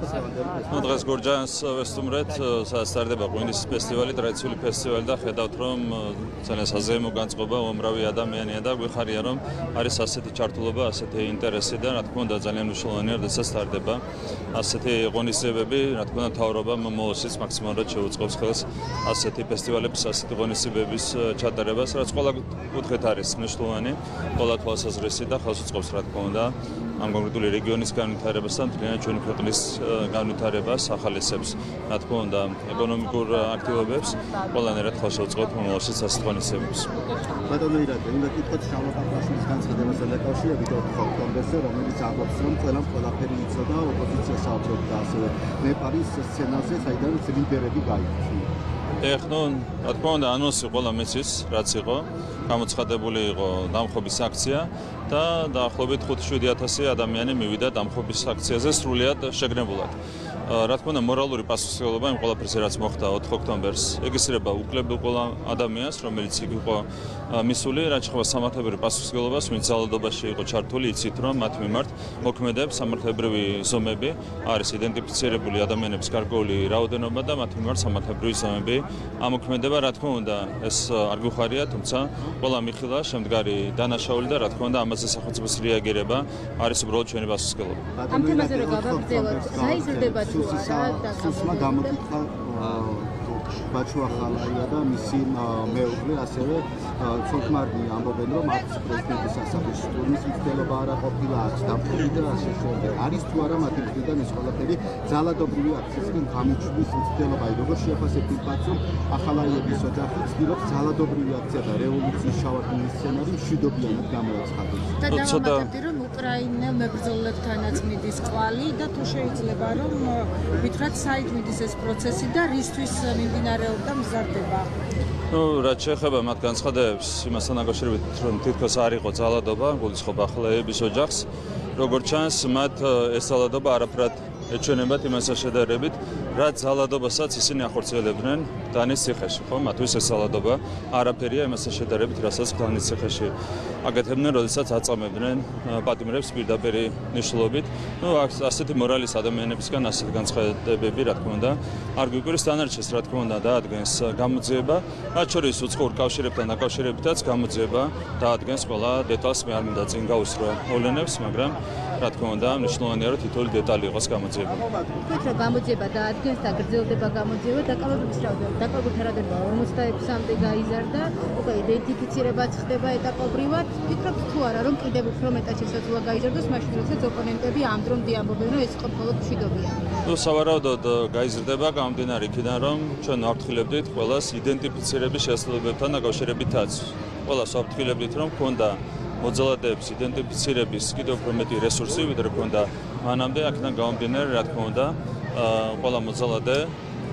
დღეს გორჯანს ვესტუმრეთ, სტარტდება ღვინის ფესტივალი, ტრადიციული ფესტივალი და ხედავთ რომ ძალიან საზეიმო განწყობა, უამრავი ადამიანია და გვიხარია რომ არის ასეთი ჩართულობა, ასეთი ინტერესი და რა თქმა უნდა ძალიან მნიშვნელოვანია, როდესაც სტარტდება ასეთი ღონისძიებები, რა თქმა უნდა მთავრობა მომავალშიც მაქსიმალურად შეუწყობს ხელს ასეთი ფესტივალების, ასეთი ღონისძიებების ჩატარებას, რაც ყველა კუთხით არის მნიშვნელოვანი, ყველა თვალსაზრისი და ხელს უწყობს რა თქმა უნდა ამ კონკრეტული რეგიონის განვითარებას და მთლიანად ჩვენი ქვეყნის განვითარებას, ახალისებს, რა თქმა უნდა, ეკონომიკურ აქტივობებს, ყველანაირად ხელს შეუწყობთ მომავალშიც ასეთ ღონისძიებებს. ბატონო ირაკლი, უნდა გითხოთ შალვა-პაპაშვილის განცხადებასთან დაკავშირებით ოქტომბერზე, რომელიც ამბობს, რომ ყველაფერი იცოდა ოპოზიცია საერთოდ და ასევე ნეპალის სცენაზე, საიდან ლიდერები გაიქცნენ. ეხლა, რა თქმა უნდა, ანონსი ყველა მეცის, რაც იყო, გამოცხადებული იყო დამხობის აქცია და დაახლოებით 5-7 ადამიანი მივიდა დამხობის აქციაზე სრულიად შეგნებულად. რა თქმა უნდა, მორალური პასუხისმგებლობა იმ ყველაფერზე, რაც მოხდა 4 ოქტომბერს, ეგისრება უკლებდა ყველა ადამიანს, რომელიც იქ იყო მისული, რაც შეეხება სამართლებრივ პასუხისმგებლობას, ვინც ძალადობაში იყო ჩართული, იცით რომ მათ მიმართ მოქმედებს სამართლებრივი ზომები, არის იდენტიფიცირებული ადამიანების გარკვეული რაოდენობა და მათ მიმართ სამართლებრივი ზომები ამოქმედება, რა თქმა უნდა, ეს არ გვიხარია, თუმცა ყველა მიხილა შემდგარი დანაშაული და რა თქმა უნდა, ამაზე სახელმწიფოს რეაგირება არის უბრალოდ ჩვენი პასუხისმგებლობა. ამ თემაზე რო გავაგრძელოთ, საიზრდება სუსმა გამოკითხა ბაჩუახალაია და მისი მეუღლე ასევე ცოლ-ქმარნი ამბობენ რომ არც პრეზიდენტის სასამართლოს მცდელობა არ ყოფილა არც დამხობი და ასე შემდეგ. არის თუ არა მათი მხრიდან ეს ყველაფერი ძალადობრივი აქციისგან გამოჩვრის მცდელობა, როგორ შეაფასებთ იმ ფაქტს, რომ ახალაიების ოჯახი ცდილობს ძალადობრივი აქცია და რევოლუციის შავარდნის სცენარი მშვიდობიანად გამოაცხადოს. და დავამატებდი რომ უკრაინელ მებრძოლებთანაც მიდის კვალი და თუ შეიძლება რომ ვითხრათ საით მიდის ეს პროცესი და რისთვის მიმდინარეობდა მზარდება. რაც შეეხება მათ განცხადებებს, იმასთან დაკავშირებით, რომ თითქოს არ იყო ძალადობა, გულისხმობ ახალაიების ოჯახს, როგორც ჩანს, მათ ეს ძალადობა არაფრად ეჩვენებათ იმასთან შედარებით, რაც ძალადობასაც ისინი ახორციელებდნენ დანის ციხეში, ხო? მათთვის ეს ძალადობა არაფერია იმასთან შედარებით, რასაც დანის ციხეში აკეთებდნენ, როდესაც აწამებდნენ პატიმრებს პირდაპირ ნიშნულობით. ასეთი მორალის ადამიანებისგან ასეთი განცხადებები, რა თქმა უნდა, არ გვიკვირს დანარჩენს, რა თქმა უნდა, დაადგენს გამოძიება, მათ შორის უცხოურ კავშირებთან დაკავშირებითაც გამოძიება დაადგენს ყველა დეტალს, მე არ მინდა წინ გავუსრო მოვლენებს, მაგრამ რა თქმა უნდა, მნიშვნელოვანია, რომ თითოეული დეტალი იყოს გამოძიება. თქვით, რომ გამოძიება დაადგენს და გრძელდება გამოძიება, დაკავებების რაოდენობა 56-მდე გაიზარდა, უკვე იდენტიფიცირებაც ხდება ეტაპობრივად. ფიქრობთ თუ არა, რომ კიდევ უფრო მეტად შესაძლოა გაიზარდოს, მაშინ როდესაც ოპონენტები ამ დრომდე ამბობენ, რომ ეს იყო მხოლოდ მშვიდობიანი. სავარაუდოდ გაიზრდება გამომდინარე იქიდან, რომ ჩვენ ვაფრთხილებდით ყველას იდენტიფიცირების შესაძლებლობებთან დაკავშირებითაც. ყველას ვაფრთხილებდით, რომ ქონდა მოძალადეების იდენტიფიცირების კიდევ უფრო მეტი რესურსი, ვიდრე ქონდა მანამდე, აქედან გამომდინარე, რა თქმა უნდა, ყველა მოძალადე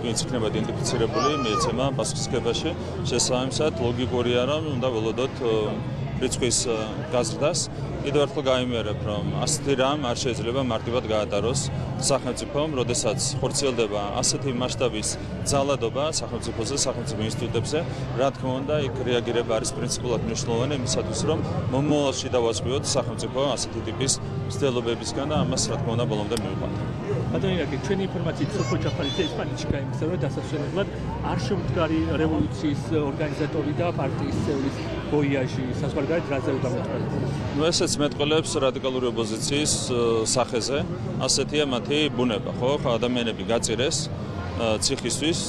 ვინც იქნება იდენტიფიცირებული, მიეცემა პასუხისმგებაში. შესაბამისად, ლოგიკურია, რომ უნდა ველოდოთ რიცხვის გაზრდას. კიდევ ერთხელ გავიმეორებ, რომ ასეთი რამ არ შეიძლება მარტივად გაატაროს სახელმწიფომ, როდესაც ხორციელდება ასეთი მასშტაბის ძალადობა სახელმწიფოზე, სახელმწიფო ინსტიტუტებზე, რა თქმა უნდა, იქ რეაგირება არის პრინციპულად მნიშვნელოვანი იმისათვის, რომ მომავალში დავასწროთ სახელმწიფო ასეთი ტიპის მცდელობებისგან და ამას რა თქმა უნდა ბოლომდე მივიყვანთ. ბატონო ირაკლი, ჩვენი ინფორმაციით სოფო ჯაფარიძე ესპანეთში გაიმგზავრა დასასვენებლად არ შემდგარი რევოლუციის ორგანიზატორი და პარტიის წევრის ვოიაჟი საზღვარგარეთ რაზე დამოუკიდებელი. ესეც მეტყველებს რადიკალური ოპოზიციის სახეზე, ასეთია მათი ბუნება, ხო? ადამიანები გაწირეს ციხისთვის,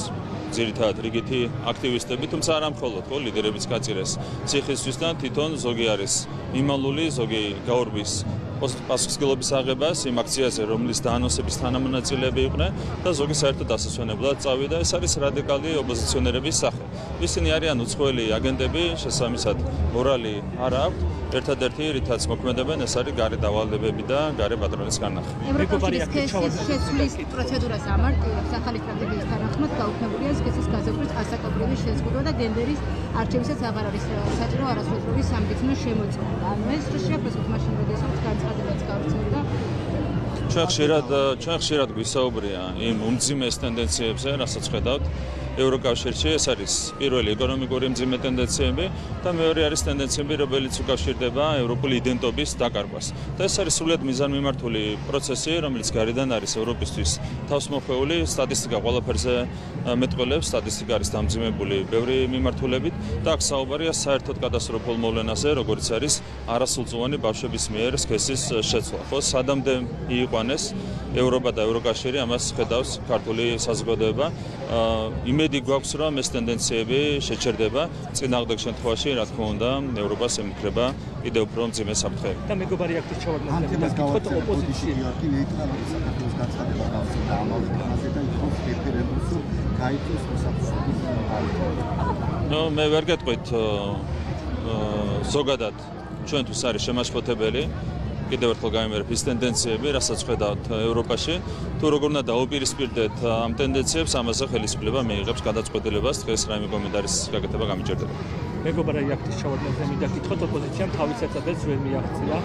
ძირითადად რიგითი აქტივისტები, თუმცა არა მხოლოდ, ხო, ლიდერებიც გაწირეს ციხისთვის და თვითონ ზოგი არის მიმალული, ზოგი გაურბის პასუხისმგებლობის აღებას იმ აქციაზე, რომლის დაანონსების თანამონაწილეები იყვნენ და ზოგი საერთოდ დასასვენებლად წავიდა. ეს არის რადიკალი ოპოზიციონერების სახე. ისინი არიან უცხოელი აგენტები, შესაბამისად მორალი არ აქვთ. ერთადერთი რითაც მოქმედებენ, ეს არის გარე დავალებები და გარე პატრონის განახი. ევროკავშირის სქესის შეცვლის პროცედურას ამარტივებს ახალი სტრატეგიის თანახმად გაუქმებულია სქესის გაზრდის ასაკობრივი შეზღუდვა და გენდერის არჩევისაც აღარ არის საჭირო არასრულყოფის სამგზნო შემოწმება. ანუ ეს შეაფასოთ მაშინ, როდესაც განცხადებაც გავრცელდა. ჩვენ ხშირად გვისაუბრია იმ უმძიმეს ტენდენციებზე, რასაც ხედავთ. ევროკავშირში. ეს არის პირველი ეკონომიკური მძიმე ტენდენციები და მეორე არის ტენდენციები, რომელიც უკავშირდება ევროპული იდენტობის დაკარგვას. და ეს არის სრულიად მიზანმიმართული პროცესი, რომელიც გარედან არის ევროპისთვის თავსმოხვეული. სტატისტიკა ყველაფერზე მეტყველებს, სტატისტიკა არის დამძიმებული ბევრი მიმართულებით და აქ საუბარია საერთოდ კატასტროფულ მოვლენაზე, როგორც არის არასრულწლოვანი ბავშვების მიერ სქესის შეცვლა. ხო, სადამდე იყვანეს ევროპა და ევროკავშირი, ამას ხედავს ქართული საზოგადოება. იმედი გვაქვს, რომ ეს ტენდენციები შეჩერდება. წინააღმდეგ შემთხვევაში, რა თქმა უნდა, ევროპას ემუქრება კიდევ უფრო მძიმე საფრთხე. და მეგობარი აქ ჩავარდნები და გითხოთ ოპოზიცია გიორგი ნეიტრალური საქართველოს განცხადება გავსება ამავე თემაზე და ითხოვს რეფერენდუმს გაიწვიოს მოსახლეობის ნუ მე ვერ გეტყვით ზოგადად ჩვენთვის არის შემაშფოთებელი კიდევ ერთხელ გამიმერებ ის ტენდენციები, რასაც ხედავთ ევროპაში. თუ როგორ უნდა დაუპირისპირდეთ ამ ტენდენციებს, ამაზე ხელისუფლება მიიღებს გადაწყვეტილებას, დღეს რაიმე კომენტარის გაკეთება გამიჭირდება. მეგობარი აქ ჩავარდნები და გითხოთ ოპოზიციამ თავის ეცადებს ვერ მიაღწია.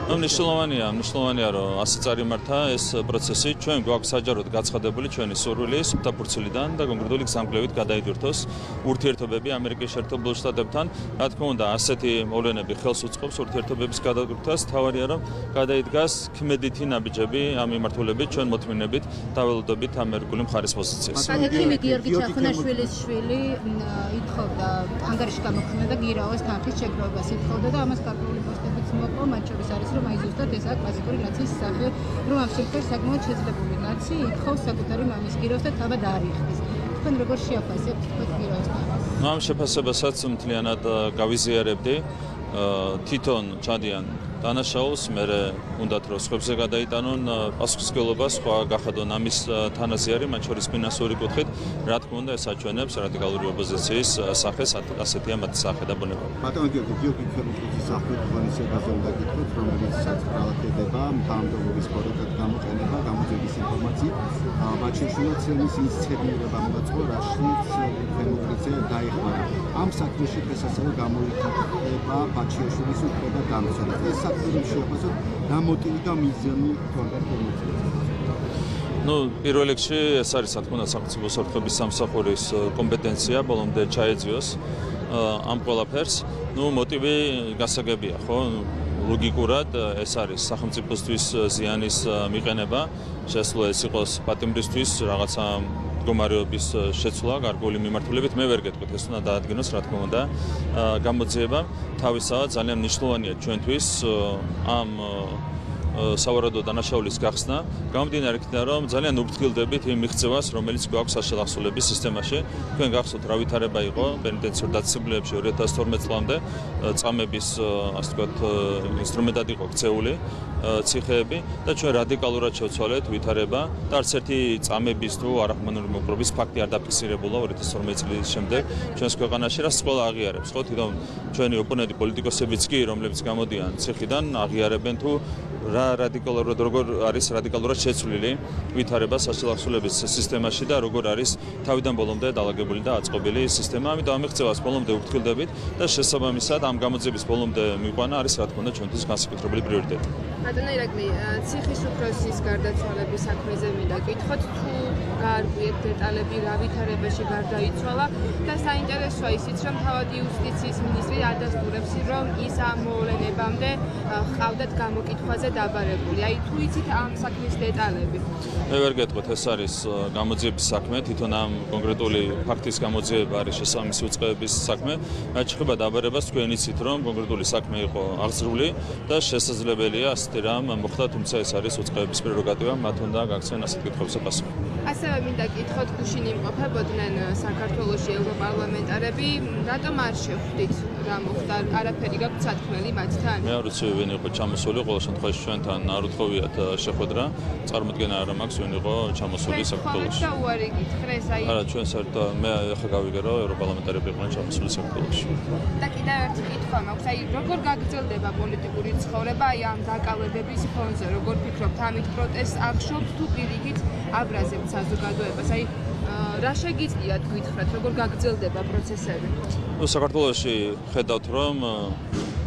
მნიშვნელოვანია, რომ ასე წარიმართა ეს პროცესი. ჩვენ გვაქვს საჯაროდ გაცხადებული ჩვენი სურვილი სუფთა ფურცლიდან და კონკრეტული გზამკვლევით გადაიდურთოს ურთიერთობები ამერიკის შეერთებულ შტატებთან. რა თქმა უნდა, ასეთი მოვლენები ხელს უწყობს ურთიერთობების გადაგვრთვას. თავარია, რომ გადაიდგას ქმედითი ნაბიჯები ამ მიმართულებით, ჩვენ მოთმინებით დაველოდებით ამერიკული მხარის პოზიციას. აქ გიორგი ჩახუნაშვილის შვილი ითხოვდა ანგარიში გამოხსნა და გირაოს თანხის შეგროვებას ითხოვდა და ამას კარგული პოსტებიც მოყვა, მათ შორის არის რომ აი ზუსტად ესაა კლასიკური ნაციის სახე, რომ ამ შემთხვევაში საკმაოდ შეძლებული ნაცი ითხოვს საკუთარი მამის გირავს და თავად არიხდის. თქვენ როგორ შეაფასებთ თქვენ გირაოს თანხს? ამ შეფასებასაც მთლიანად გავიზიარებდი. თვითონ ჩადიან დანაშაულს, მე უნდათ რომ სხვებზე გადაიტანონ პასუხისმგებლობა, სხვა გახადონ ამის თანაზიარი, მათ შორის ფინანსური კუთხით, რა თქმა უნდა, ეს აჩვენებს რადიკალური ოპოზიციის სახეს, ასეთია მათი სახე და ბუნება. ბატონო გიორგი ფერმერის საქმის ღონისძიებაზე უნდა გითხრათ, რომელიცაც ბრალდებოდა თანამდებობის კოდексად გამოყენება, გამოძიების ინფორმაციით, მათ შორის ცელის ინსცენირება მოაწყო, რაშიც ფერმერიზე დაიხმარა. ამ საქმეში დღესაც გამოიხატება ბაჩიაშვილის უფრო და დამცველი. ეს საქმე შეაფასოთ რა მოტივი და მიზანი თქონდა ფერმერს. პირველ რიგში ეს არის რა თქმა უნდა სახელმწიფო საფრთხების სამსახურის კომპეტენცია, ბოლომდე ჩაეძიოს ამ ყველაფერს. მოტივი გასაგებია, ხო? ლოგიკურად ეს არის სახელმწიფოსთვის ზიანის მიყენება, შესაძლოა ეს იყოს პატიმრისთვის რაღაცა მდგომარეობის შეცვლა გარკვეული მიმართულებით. მე ვერ გეტყვით, ეს უნდა დაადგინოს, რა თქმა უნდა, გამოძიება თავისთავად ძალიან მნიშვნელოვანია ჩვენთვის ამ სავარაუდო დანაშაულის გახსნა, გამომდინარე იქიდან, რომ ძალიან უფრთხილდებით იმ მიღწევას, რომელიც გვაქვს საშალახსოვრების სისტემაში. თქვენ გახსოვთ, რა ვითარება იყო პენიტენციურ დაწესებულებებში 2012 წლამდე, წამების, ასე ვთქვათ, ინსტრუმენტად იყო ქცეული ციხეები და ჩვენ რადიკალურად შევცვალეთ ვითარება და არც ერთი წამების თუ არახმანური მოპყრობის ფაქტი არ დაფიქსირებულა 2012 წლის შემდეგ ჩვენს ქვეყანაში, რაც ყველა აღიარებს, ხო? თვითონ ჩვენი ოპონენტი პოლიტიკოსებიც კი, რომლებიც გამოდიან ციხიდან, აღიარებენ თუ რა რადიკალურად როგორ არის რადიკალურად შეცვლილი ვითარება საშალახსოვრების სისტემაში და როგორ არის თავიდან ბოლომდე დალაგებული და აწყობილი სისტემა. ამიტომ ამ მიღწევას ბოლომდე ვფრთხილდებით და შესაბამისად ამ გამოძიების ბოლომდე მიყვანა არის რა თქმა უნდა ჩვენთვის განსაკუთრებული პრიორიტეტი. ბატონო ირაკლი, ციხის უფროსის გარდაცვალების საქმეზე მინდა გითხოთ, თუ გაარკვიეთ დეტალები რა ვითარებაში გარდაიცვალა და საინტერესოა ისიც, რომ თავად იუსტიციის მინისტრი ადასტურებს, რომ ის ამ მოვლენებამდე ჰყავდათ გამოკითხვაზე დაბარებული. აი თუ იცით ამ საქმის დეტალები. მე ვერ გეტყვით, ეს არის გამოძიების საქმე, თვითონ ამ კონკრეტული ფაქტის გამოძიება არის შესაბამისი უწყებების საქმე. რაც შეეხება დაბარებას, თქვენ იცით, რომ კონკრეტული საქმე იყო აღძრული და შესაძლებელია ასეთი რამ მოხდა, თუმცა ეს არის უწყებების პრეროგატივა, მათ უნდა გაქცენ ასეთ კითხვებზე პასუხი. ასევე მინდა გითხოთ, გუშინ იმყოფებოდნენ საქართველოში ევროპარლამენტარები, რატომ არ შეხვდით რა მოხდა? არაფერი გაქვთ სათქმელი მათთან? მე არ ვიცი ვინ იყო ჩამოსული, ყოველ შემთხვევაში ჩვენთან არ უთხოვიათ შეხვედრა, წარმოდგენა არ მაქვს ვინ იყო ჩამოსული საქართველოში. და უარი გითხრეს, აი არა, ჩვენ საერთოდ მე ახლა გავიგე რომ ევროპარლამენტარები იყვნენ ჩამოსული საქართველოში. და კიდევ ერთი კითხვა მაქვს, აი როგორ გაგრძელდება პოლიტიკური ცხოვრება აი ამ დაკავებების ფონზე? როგორ ფიქრობთ, ამით პროტესტს აღშობთ თუ პირიქით აბრაზებთ საზოგადოებას? აი რა შეგიძლიათ გითხრათ, როგორ გაგრძელდება პროცესები? საქართველოში ხედავთ რომ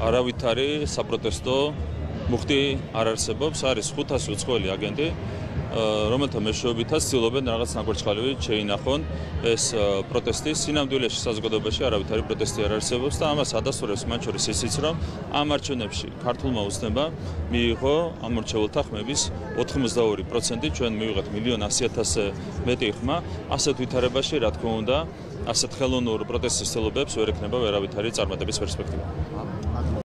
არავითარი საპროტესტო მუხტი არ არსებობს, არის 500 უცხოელი აგენტი, რომელთა მეშვეობითაც ცდილობენ რაღაც ნაგვარჩხალივი შეინახონ ეს პროტესტი. სინამდვილეში საზოგადოებაში არავითარი პროტესტი არ არსებობს და ამას ადასტურებს მათ შორის ისიც, რომ ამ არჩევნებში ქართულმა ოცნებამ მიიღო ამორჩეულთა ხმების 82%, ჩვენ მივიღეთ 1,100,000-ზე მეტი ხმა. ასეთ ვითარებაში, რა თქმა უნდა, ასეთ ხელოვნურ პროტესტის ცდილობებს ვერ ექნება ვერავითარი წარმატების პერსპექტივა.